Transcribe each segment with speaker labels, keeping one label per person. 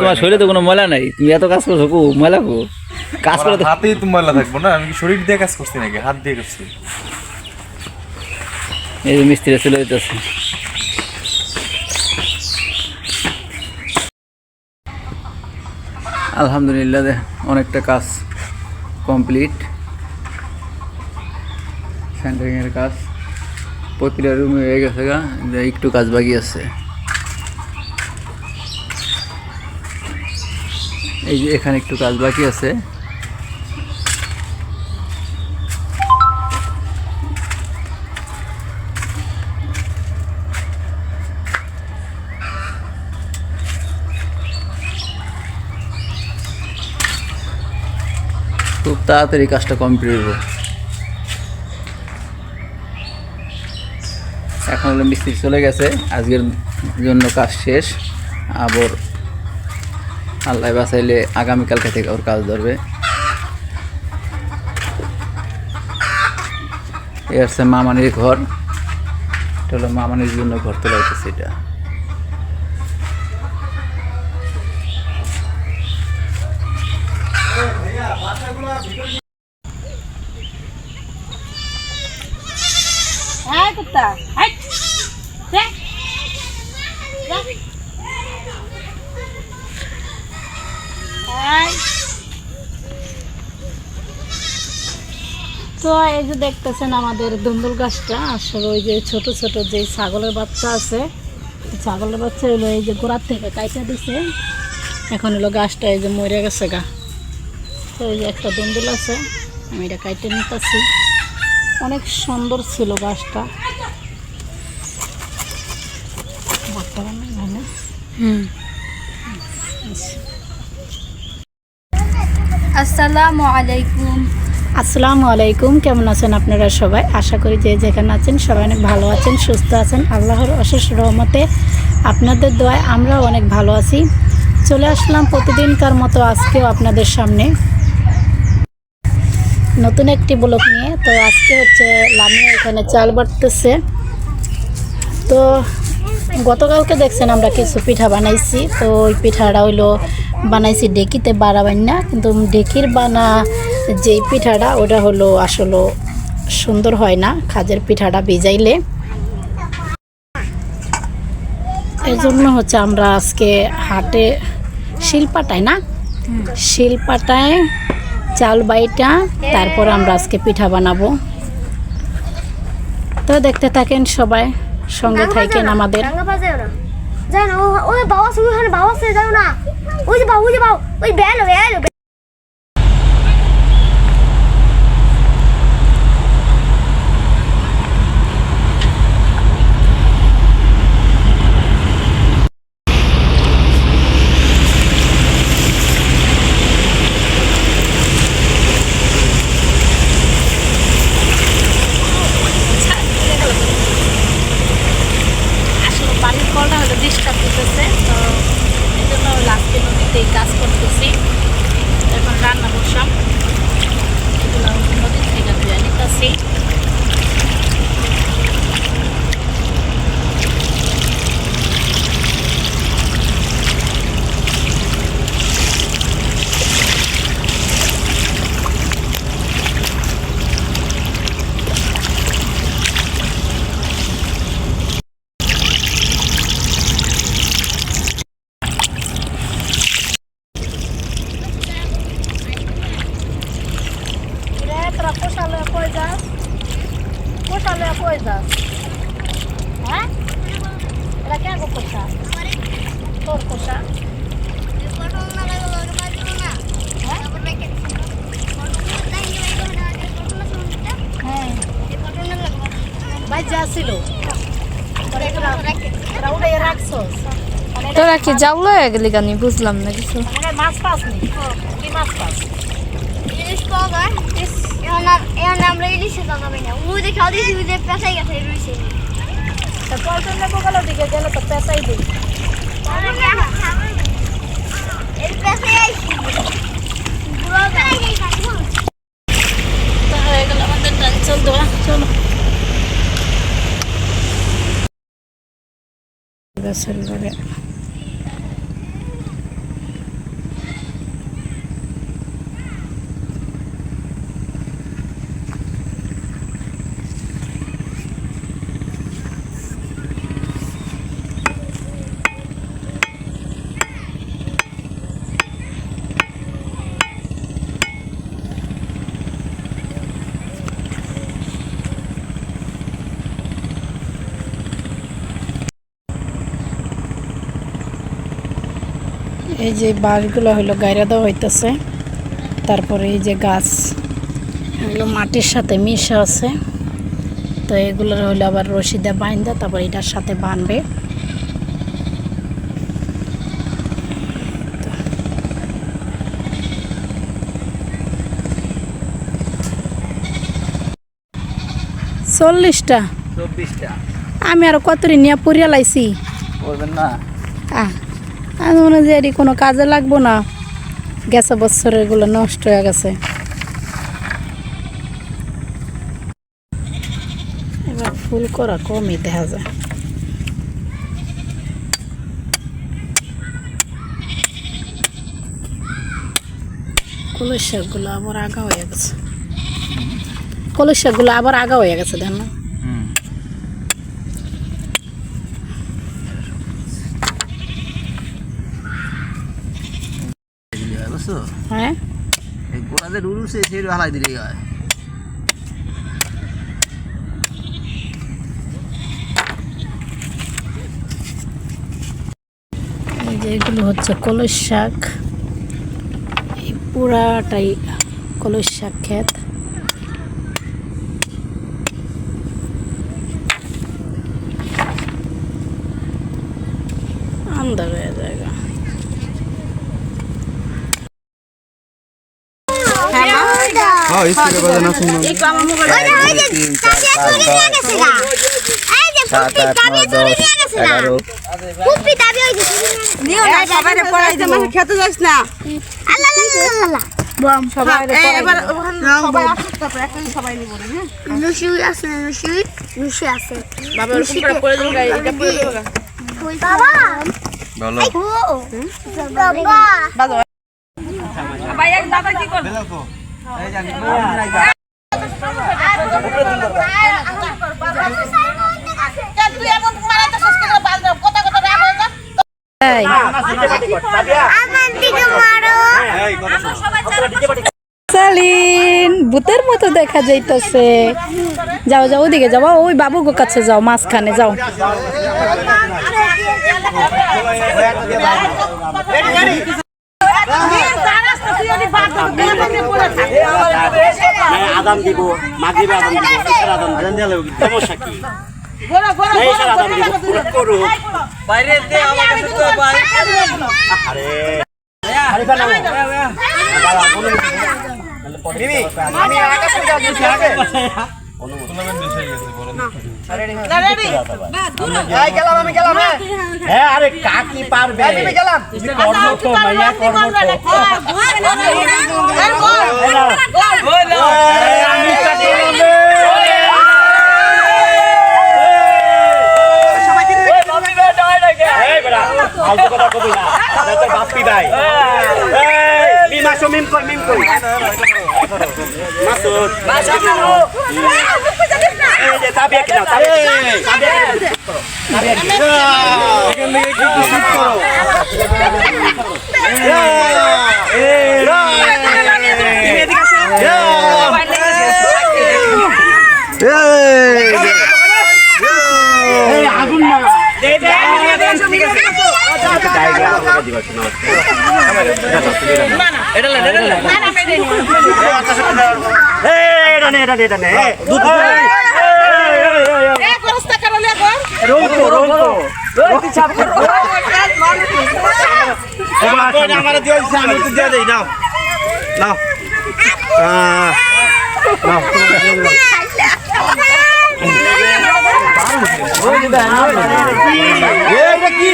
Speaker 1: তোমার শরীরে তো কোনো ময়লা নাই, তুমি এত কাজ করছো কো ময়লা কো কাজ করে তো
Speaker 2: হাতেই তো ময়লা থাকবো না, আমি কি শরীর দিয়ে কাজ করছি নাকি হাত দিয়ে করছি?
Speaker 1: এই যে মিস্ত্রি চলে যেতেছে। আলহামদুলিল্লাহ অনেকটা কাজ কমপ্লিট। সেন্টারিংয়ের কাজ প্রতিটা রুমে হয়ে গেছে গা, একটু কাজ বাকি আছে। এই যে এখানে একটু কাজ বাকি আছে। খুব তাড়াতাড়ি কাজটা কমপ্লিট হবো। এখন হলো মিস্ত্রি চলে গেছে, আজকের জন্য কাজ শেষ। আবার আল্লাহ বাঁচাইলে আগামীকালকে থেকে ওর কাজ ধরবে। এ হচ্ছে মামানির ঘর, এটা হলো মামানির জন্য ঘর তোলা হইতেছে। এটা
Speaker 3: তো এই যে দেখতেছেন আমাদের দুন্দুল গাছটা, আসলে ওই যে ছোট ছোট যে ছাগলের বাচ্চা আছে, ছাগলের বাচ্চা হলো এই যে গোড়ার থেকে কাইটা দিছে, এখন হলো গাছটা এই যে মরে গেছে গা। তো এই যে একটা দুন্দুল আছে, আমি এটা কাইটে নিতেছি। অনেক সুন্দর ছিল গাছটা।
Speaker 4: আসসালামু আলাইকুম।
Speaker 3: আসসালামু আলাইকুম। কেমন আছেন আপনারা সবাই? আশা করি যে যেখানে আছেন সবাই অনেক ভালো আছেন, সুস্থ আছেন। আল্লাহর অশেষ রহমতে আপনাদের দোয়ায় আমরাও অনেক ভালো আছি। চলে আসলাম প্রতিদিনকার মতো আজকেও আপনাদের সামনে নতুন একটি ব্লগ নিয়ে। তো আজকে হচ্ছে লামিয়া এখানে চাল বাটতেছে। তো গতকালকে দেখছেন আমরা কিছু পিঠা বানাইছি। তো ওই পিঠাটা হইলো বানাইছি ডেকিতে বাড়াবেন না, কিন্তু ডেকির বানা যেই পিঠাটা ওটা হলো আসলে সুন্দর হয় না খাজের পিঠাটা ভিজাইলে। এই জন্য হচ্ছে আমরা আজকে হাটে শিলপাটায় না, শিলপাটায় চাল বাইটা তারপর আমরা আজকে পিঠা বানাবো। তো দেখতে থাকেন সবাই, সঙ্গে থাকেন আমাদের।
Speaker 4: যাই না ওই বাবা ওখানে বাবা আছে, যাও না ওই যে বাবু, ওই যে বাবু, ওই বেলো বেলো।
Speaker 3: আসলে পানির কলটা হয়তো ডিস্টার্ব দিতেছে, তো এই জন্য লাস্টে নদীতেই কাজ করতেছি। এখন রান্না বসাম, এগুলো নদীর থেকে ধুয়ে নিতেছি। তোরা কোষালে কই যাস? কোষালে কই যাস? হ্যাঁ, এরা কে গো কোষা? তোর কোষা? হ্যাঁ, বাইজা ছিল। তোরা উড়ে রাখছস।
Speaker 4: তোরা কি যাওলো গেলি গানি বুঝলাম না কিছু।
Speaker 3: মাছ পাস নি? কি মাছ পাস?
Speaker 4: ইলিশ পাওয়া যায়। এখন আমরা ইলিশে যাবো না, ওই যে খাওয়া দিয়েছি, ওই যে পেঁচাই গেছে ইলিশে।
Speaker 3: তা পল্টন লেবু গেল দিকে গেলে তো পেঁচাই দিই।
Speaker 4: এই পেঁচাই আইছি পুরো পেঁচাই যাই।
Speaker 3: তো হয়ে গেল আমাদের ডাল চাল দেওয়া। চলো গাছের ঘরে এই যে বাঁশগুলো হলো গায়রা দেওয়া হইতেছে, তারপরে এই যে গাছ এগুলো মাটির সাথে মিশা আছে, তো এগুলোর হলো আবার রশি দিয়ে বাইন্দা তারপর এটার সাথে বাঁধবে। চল্লিশটা
Speaker 1: 24টা
Speaker 3: আমি আরো কতরি নিয়ে পুরিয়া লাইছি।
Speaker 1: করবেন না?
Speaker 3: আমি মনে হয় যে এটি কোনো কাজে লাগবো না, গেছে বছর এগুলো নষ্ট হয়ে গেছে। এবার ফুল করা কমই দেখা যায়। কলস শাকগুলো আবার আগা হয়ে গেছে, কলস শাকগুলো আবার আগা হয়ে গেছে দেখ না।
Speaker 1: বুঝছো?
Speaker 3: হ্যাঁ
Speaker 1: এই গোড়া যে রুলছে সেই হালাই দিলেই হয়।
Speaker 3: এই যে এগুলো হচ্ছে কলস শাক, এই পুরাটাই কলস শাক ক্ষেত। আন্দার হয়ে জায়গা।
Speaker 2: হ্যাঁ স্কুলে বাজানো শুনুন
Speaker 1: 3, 4, 5, 6, 7, 8, 9, 10, 11
Speaker 4: কুপি দাবি হইছে
Speaker 5: নিও না সবাইরে পড়াই দেব খেতে যাস না
Speaker 4: আল্লাহ আল্লাহ
Speaker 3: বম সবাই
Speaker 5: এবার সবাই আসুক তারপর একসাথে সবাই নিব না হ্যাঁ
Speaker 4: লুসি আছে লুসি আছে
Speaker 5: বাবা ওরকম করে পড়ে দেব এটা পড়ে দেব
Speaker 4: বাবা
Speaker 2: ভালো
Speaker 4: ও বাবা
Speaker 5: বাবা ভাই এক দাদা কি করবে তুই এমন মারাতে শেষ করে বাল দাও কথা কথা রাগ হয়ে যা
Speaker 3: এই
Speaker 4: আমার দিকে মারো
Speaker 3: সালিন ভূতের মতো দেখা যাইতেছে। যাও যাও ওদিকে যাও, ওই বাবু গো কাছে যাও, মাঝখানে যাও।
Speaker 6: আদাম দিব মাগরিবে আদাম দিব এসের আদাম দিলে সমস্যা কি এই এসের আদাম দিব করু বাইরে দে আমার কাছে তো ভাই আরে আরে বানাও মিমি আমি আকাশে যাও দিছি আগে
Speaker 2: টুর্নামেন্ট বেশি হয়ে গেছে বড়
Speaker 5: রেডি
Speaker 6: এই গেলাম আমি গেলাম হ্যাঁ আরে কাকি পারবে আমি গেলাম কর্ম তো মাইয়া কর্ম তো আমি কাটিলাম সবাই কি বাপি ভাই ডাই লাগে এই বড়া ফালতু কথা কবি না তোর বাপি ভাই এই বিমাশো মিম কই মাসুদ এই যে তাবিয়া কি নাও তাবিয়া
Speaker 2: এখান থেকে কি শুট করো
Speaker 6: এই আগুন না দে দে ঠিক আছে জায়গা আমাকে দিবা শোনা এটা লে না না মে দেনি এই এটা নে দুধ
Speaker 5: এক রাস্তা করলে কর
Speaker 6: রোংকো রোটি ছাপ করো ওবা আমারে দিয়েছে আমি তো দিয়ে দেই নাও নাও নাও এটা কি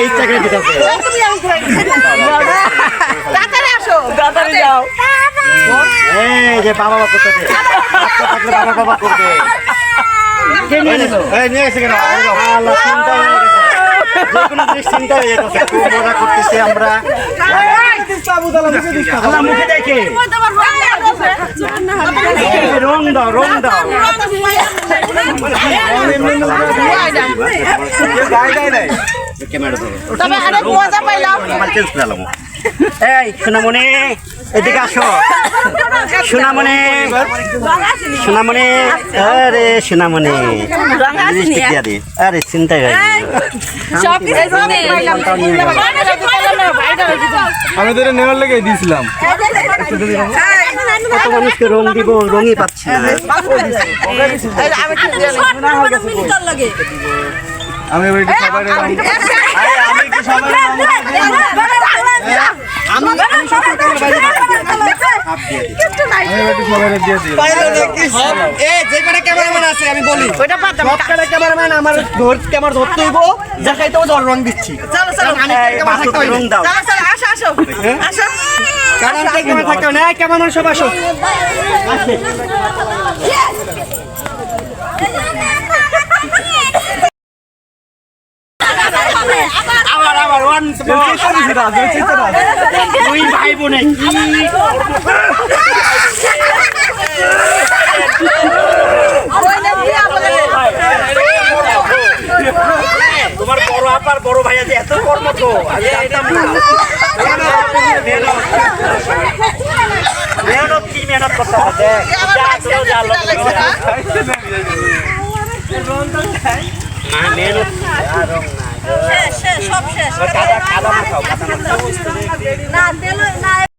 Speaker 6: ইচ্ছা করে দিতেছে
Speaker 5: তাড়াতাড়ি আসো তাড়াতাড়ি যাও
Speaker 6: এই যে বাবা বাবা করতে থাকলে বাবা বাবা করবে কে নিয়ে নিলো এই নিয়ে এসে কেন আল্লাহ চিন্তা হয়ে গেছে যে কোনো জিনিস চিন্তা হয়ে গেছে খুব মজা করতেছি আমরা আল্লাহ মুখে দেখে রং দাও ক্যামেরা ধরো
Speaker 5: তবে আরেক মজা পাইলাম
Speaker 6: আমার চেঞ্জ করলাম এই সোনামণি এদিকে আসো সোনামণি সোনামণি আরে সোনামণি লিপস্টিক দিয়া দে আরে চিন্তা করে
Speaker 2: আমি তোরে নেওয়ার লেগে দিয়েছিলাম
Speaker 6: কত মানুষকে রং দিব রঙই পাচ্ছি না
Speaker 2: আমি এবার একটু সবাই আমি একটু সবাই দিয়ে দিই
Speaker 6: রং দাও কেমন সব আসো আবার আবার ওয়ান দুই ভাই বোনে তোমার বড় আপার বড় ভাই আছে এত কর্ম তো আমি জানতাম না মেহনত কি মেহনত করতে হবে মেহনত
Speaker 5: শেষ সব শেষ
Speaker 6: কাদা কাদা না খাও কাদা না খাও